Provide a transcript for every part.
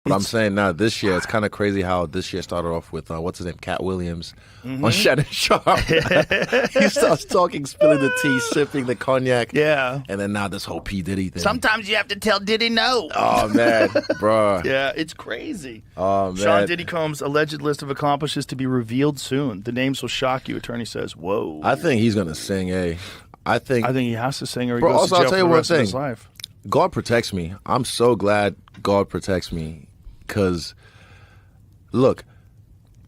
But I'm saying now, this year, it's kind of crazy how this year started off with, what's his name, Cat Williams on Shannon Sharp. He starts talking, spilling the tea, sipping the cognac. Yeah. And then now this whole P. Diddy thing. Sometimes you have to tell Diddy no. Oh, man. Bro. Yeah, it's crazy. Oh, man. Sean Diddy Combs' alleged list of accomplishments to be revealed soon. The names will shock you, attorney says. Whoa. I think he's going to sing, I think he has to sing or he Bro, goes also, to I'll jail tell for you the one rest of thing. his life. God protects me. I'm so glad God protects me. Because, look,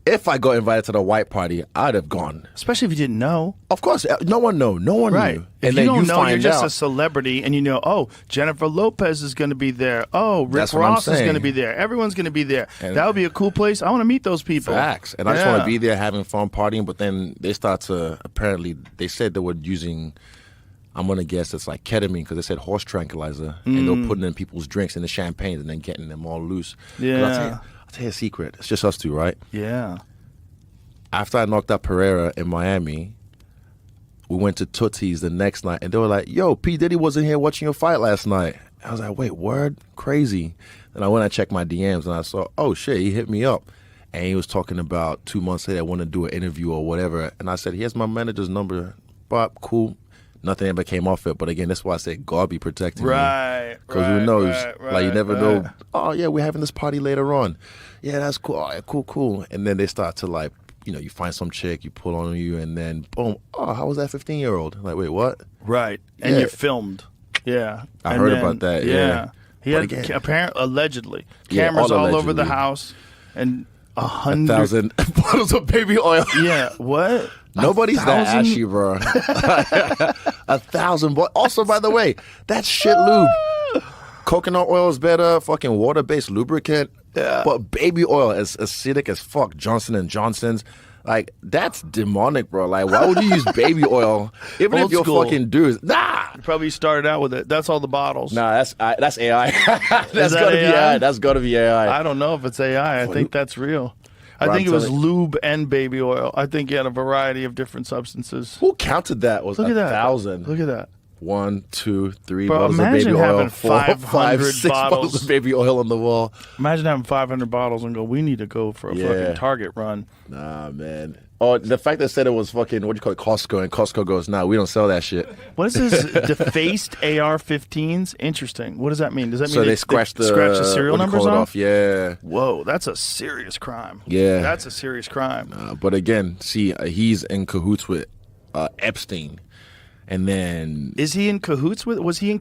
if I got invited to the white party, I'd have gone. Especially if you didn't know. Of course, no one knew. No one Right. knew. If And you then don't know, find you're just out. a celebrity, and you know, oh, Jennifer Lopez is going to be there. Oh, Rick That's what I'm Ross is saying. going to be there. Everyone's going to be there. And that would be a cool place. I want to meet those people. Facts. And I just want to be there having fun partying, but then they start to, apparently, they said they were using, I'm going to guess it's like ketamine, because they said horse tranquilizer, and they were putting in people's drinks and the champagne and then getting them all loose. 'Cause Yeah. I'll tell you a secret. It's just us two, right? Yeah. After I knocked out Pereira in Miami, we went to Tootsie's the next night, and they were like, yo, P. Diddy wasn't here watching your fight last night. I was like, wait, word? Crazy. And I went and checked my DMs, and I saw, oh, shit, he hit me up. And he was talking about 2 months later, I want to do an interview or whatever. And I said, here's my manager's number. Bob, cool. Nothing ever came off it. But again, that's why I said God be protecting me. Right. Because who knows? Like, you never know. Right. Oh, yeah, we're having this party later on. Yeah, that's cool. All right, cool. And then they start to, like, you know, you find some chick, you pull on you, and then, boom, oh, how was that 15-year-old? Like, wait, what? Right. And Yeah. you're filmed. Yeah. I And heard then- about that, yeah. He But had, again- apparently, allegedly, Yeah, cameras all over the allegedly. house and 100. 1,000 bottles of baby oil. Yeah. What? Nobody's that 1,000? ashy, bro. 1,000. Also, by the way, that's shit lube. Coconut oil is better. Fucking water-based lubricant. Yeah. But baby oil is acidic as fuck. Johnson & Johnson's. Like, that's demonic, bro. Like, why would you use baby oil? Even Old if you're school. fucking dudes. Nah. You probably started out with it. That's all the bottles. Nah, that's AI. That's that gotta be AI? AI. That's gotta be AI. I don't know if it's AI. I think that's real. I Bro, think I'm it was telling lube and baby oil. I think you had a variety of different substances. Who counted that? Was Look at that. 1,000? Look at that. 1, 2, 3 Bro, bottles of imagine baby oil. having 4, 5, 500 6 bottles bottles. of baby oil on the wall. Imagine having 500 bottles and go, we need to go for a Yeah. fucking Target run. Nah, man. Oh, the fact that said it was fucking, what do you call it, Costco, and Costco goes, nah, we don't sell that shit. What is this? Defaced AR-15s? Interesting. What does that mean? Does that mean So they scratch the serial what do you numbers call it off? Yeah. Whoa, that's a serious crime. Yeah. That's a serious crime. But again, see, he's in cahoots with Epstein. And then... Was he in cahoots with Epstein,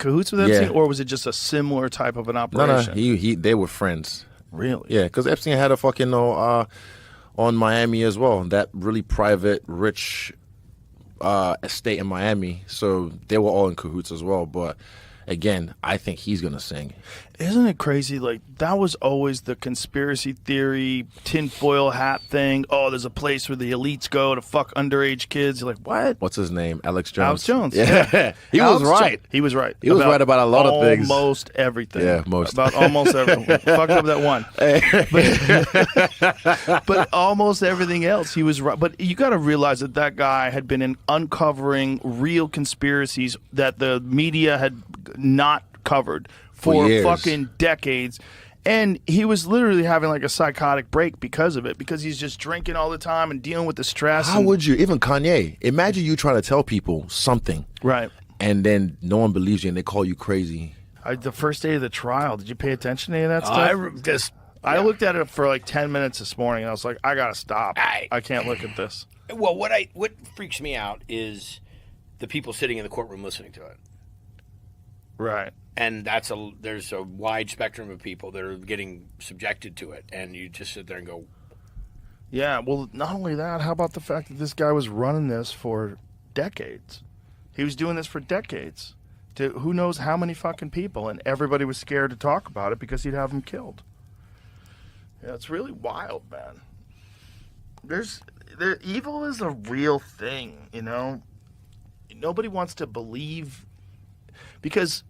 Yeah. or was it just a similar type of an No, operation? they were friends. Really? Yeah, because Epstein had a fucking on Miami as well. That really private, rich estate in Miami. So they were all in cahoots as well. But again, I think he's gonna sing. Isn't it crazy? Like, that was always the conspiracy theory, tinfoil hat thing. Oh, there's a place where the elites go to fuck underage kids. You're like, what? What's his name? Alex Jones. Alex Jones. Yeah, he Alex was right. He was right. He was right about a lot of things. Almost everything. Yeah, most. About almost everything. Fucked up that one. But almost everything else, he was right. But you got to realize that guy had been uncovering real conspiracies that the media had not covered for years. fucking decades. And he was literally having like a psychotic break because of it, because he's just drinking all the time and dealing with the stress. How would you, even Kanye, imagine you trying to tell people something, Right. and then no one believes you and they call you crazy. The first day of the trial, did you pay attention to any of that stuff? I looked at it for like 10 minutes this morning, and I was like, I gotta stop. I can't look at this. Well, what freaks me out is the people sitting in the courtroom listening to it. Right. And there's a wide spectrum of people that are getting subjected to it, and you just sit there and go, Yeah, well, not only that, how about the fact that this guy was running this for decades? He was doing this for decades to who knows how many fucking people, and everybody was scared to talk about it because he'd have them killed. Yeah, it's really wild, man. Evil is a real thing, you know? Nobody wants to believe, because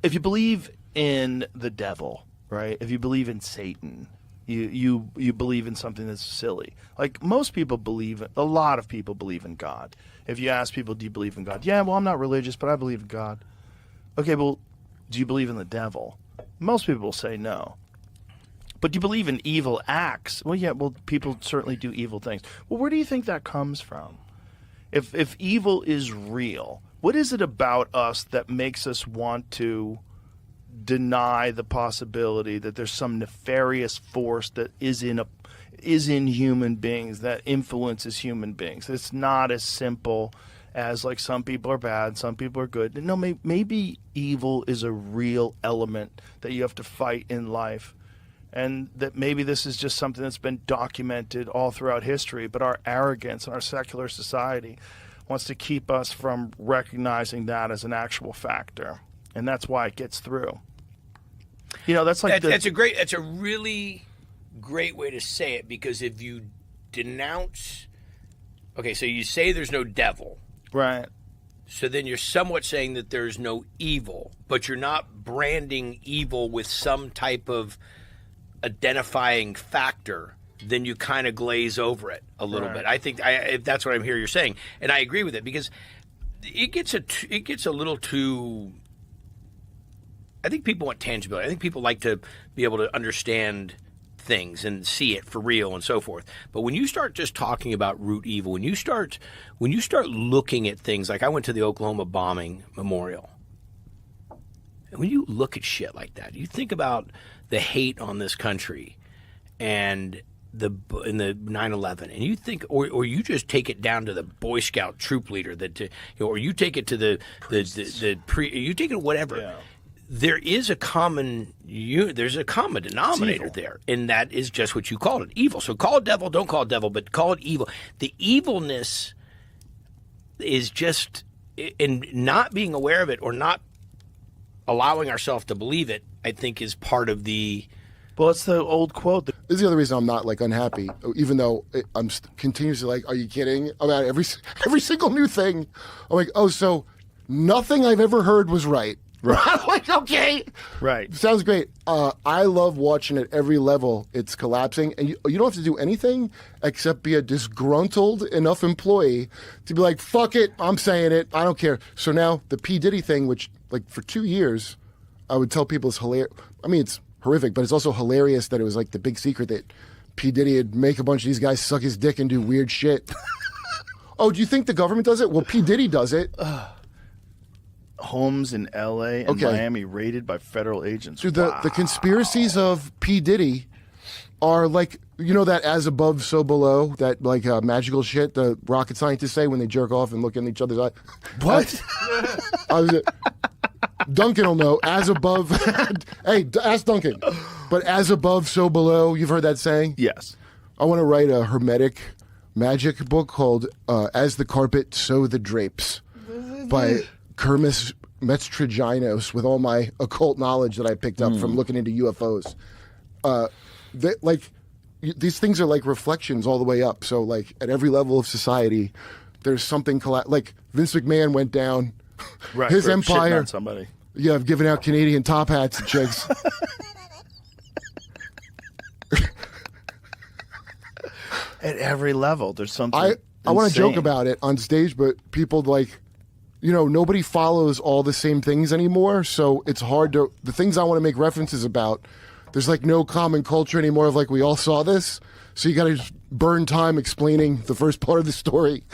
if you believe in the devil, right? If you believe in Satan, you believe in something that's silly. Like, most people a lot of people believe in God. If you ask people, do you believe in God? Yeah, well, I'm not religious, but I believe in God. Okay, well, do you believe in the devil? Most people will say no. But you believe in evil acts. Well, yeah, well, people certainly do evil things. Well, where do you think that comes from? If evil is real, what is it about us that makes us want to deny the possibility that there's some nefarious force that is in human beings, that influences human beings? It's not as simple as like some people are bad, some people are good. No, maybe evil is a real element that you have to fight in life. And that maybe this is just something that's been documented all throughout history, but our arrogance and our secular society wants to keep us from recognizing that as an actual factor. And that's why it gets through. You know, that's like that's a really great way to say it, because if you denounce, okay, so you say there's no devil. Right. So then you're somewhat saying that there's no evil, but you're not branding evil with some type of identifying factor, then you kind of glaze over it a little bit. I think if that's what I'm hearing you're saying, and I agree with it, because it gets a little too. I think people want tangibility. I think people like to be able to understand things and see it for real and so forth. But when you start just talking about root evil, when you start looking at things like, I went to the Oklahoma bombing memorial, and when you look at shit like that, you think about the hate on this country and the 9/11, and you think, or you just take it down to the Boy Scout troop leader or you take it to you take it whatever. Yeah. There is a common denominator there, and that is just what you called it, evil. So call it devil, don't call it devil, but call it evil. The evilness is just in not being aware of it or not allowing ourselves to believe it, I think, is part of the. Well, it's the old quote. This is the other reason I'm not like unhappy, even though I'm continuously like, are you kidding? About every single new thing. I'm like, oh, so nothing I've ever heard was right. Right. I'm like, okay. Right. Sounds great. I love watching at every level it's collapsing, and you don't have to do anything except be a disgruntled enough employee to be like, fuck it, I'm saying it, I don't care. So now the P. Diddy thing, which like for 2 years, I would tell people is hilarious. I mean, it's horrific, but it's also hilarious that it was like the big secret that P. Diddy would make a bunch of these guys suck his dick and do weird shit. Oh, do you think the government does it? Well, P. Diddy does it. Homes in L.A. and Miami raided by federal agents. Dude, the conspiracies of P. Diddy are like, you know, that as above, so below, that like magical shit the rocket scientists say when they jerk off and look in each other's eye. What? Duncan will know. As above. Hey, ask Duncan. But as above, so below. You've heard that saying? Yes. I want to write a hermetic magic book called As the Carpet, So the Drapes by Kermis Metztriginos, with all my occult knowledge that I picked up from looking into UFOs. These things are like reflections all the way up. So like at every level of society, there's something like Vince McMahon went down. Right, his empire. On somebody. Yeah, I've given out Canadian top hats to chicks. At every level, there's something. I want to joke about it on stage, but people like, you know, nobody follows all the same things anymore, so it's hard to. The things I want to make references about, there's like no common culture anymore of like we all saw this, so you got to burn time explaining the first part of the story.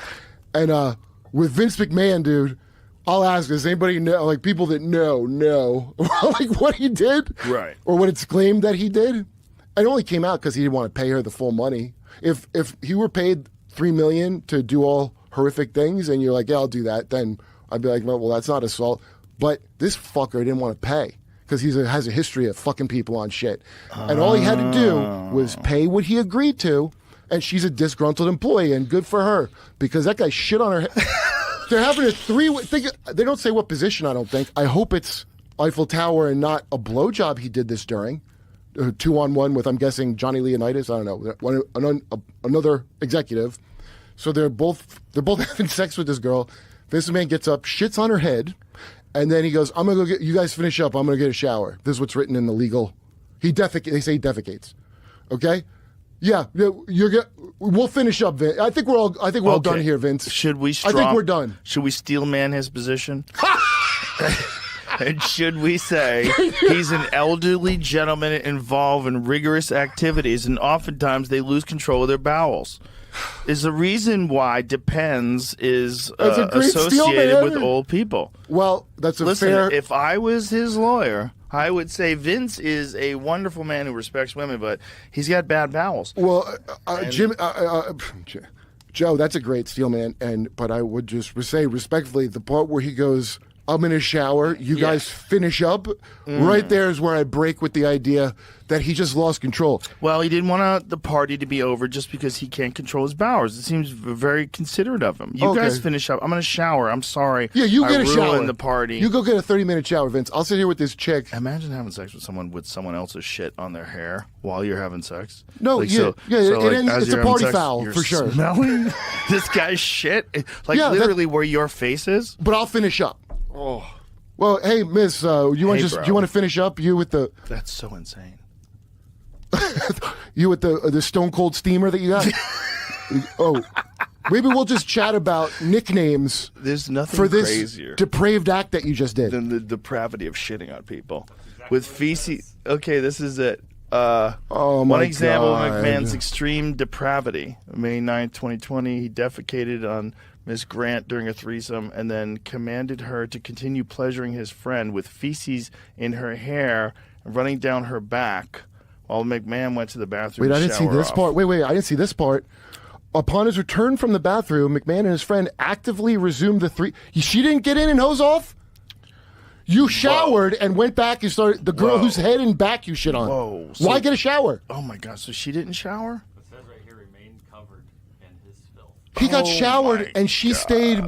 And with Vince McMahon, dude, I'll ask, does anybody know, like people that know, like what he did? Right. Or what it's claimed that he did? It only came out because he didn't want to pay her the full money. If he were paid $3 million to do all horrific things and you're like, yeah, I'll do that, then I'd be like, well, that's not assault. But this fucker didn't want to pay because he has a history of fucking people on shit. And all he had to do was pay what he agreed to, and she's a disgruntled employee, and good for her because that guy shit on her head. They're having a they don't say what position, I don't think. I hope it's Eiffel Tower and not a blowjob he did this during. 2-on-1 with, I'm guessing, Johnny Leonidas. I don't know, another executive. So they're both having sex with this girl. This man gets up, shits on her head, and then he goes, "I'm gonna go get you guys finish up. I'm gonna get a shower." This is what's written in the legal. They say he defecates. Okay. Yeah, we'll finish up, Vince. I think we're all done here, Vince. Should we? I think we're done. Should we steel man his position? And should we say he's an elderly gentleman involved in rigorous activities, and oftentimes they lose control of their bowels. Is the reason why Depends is That's a great steal, associated man. with old people. Well, that's a Listen, fair. if I was his lawyer, I would say Vince is a wonderful man who respects women, but he's got bad bowels. Well, Joe, that's a great steal, man. But I would just say respectfully, the part where he goes, "I'm in a shower," you guys finish up. Right there is where I break with the idea that he just lost control. Well, he didn't want the party to be over just because he can't control his bowels. It seems very considerate of him. You guys finish up. I'm in a shower. I'm sorry. Yeah, you get a shower. I ruined the party. You go get a 30-minute shower, Vince. I'll sit here with this chick. Imagine having sex with someone else's shit on their hair while you're having sex. No, like, it's a party foul you're for sure. Smelling this guy's shit, like literally where your face is. But I'll finish up. Oh, well, hey, Miss, you want to finish up? You with the that's so insane. you with the Stone Cold steamer that you got? Oh, maybe we'll just chat about nicknames. There's nothing for this crazier depraved act that you just did than the depravity of shitting on people with feces. Okay, this is it. One example of McMahon's extreme depravity. May 9th, 2020, he defecated on Miss Grant during a threesome and then commanded her to continue pleasuring his friend with feces in her hair and running down her back while McMahon went to the bathroom. Wait, I didn't see this part. Wait, I didn't see this part. Upon his return from the bathroom, McMahon and his friend actively resumed the three. She didn't get in and hose off? You showered and went back and started the girl whose head and back you shit on. Whoa. Why get a shower? Oh my God, so she didn't shower? It says right here, remain covered in his filth. He got showered and she stayed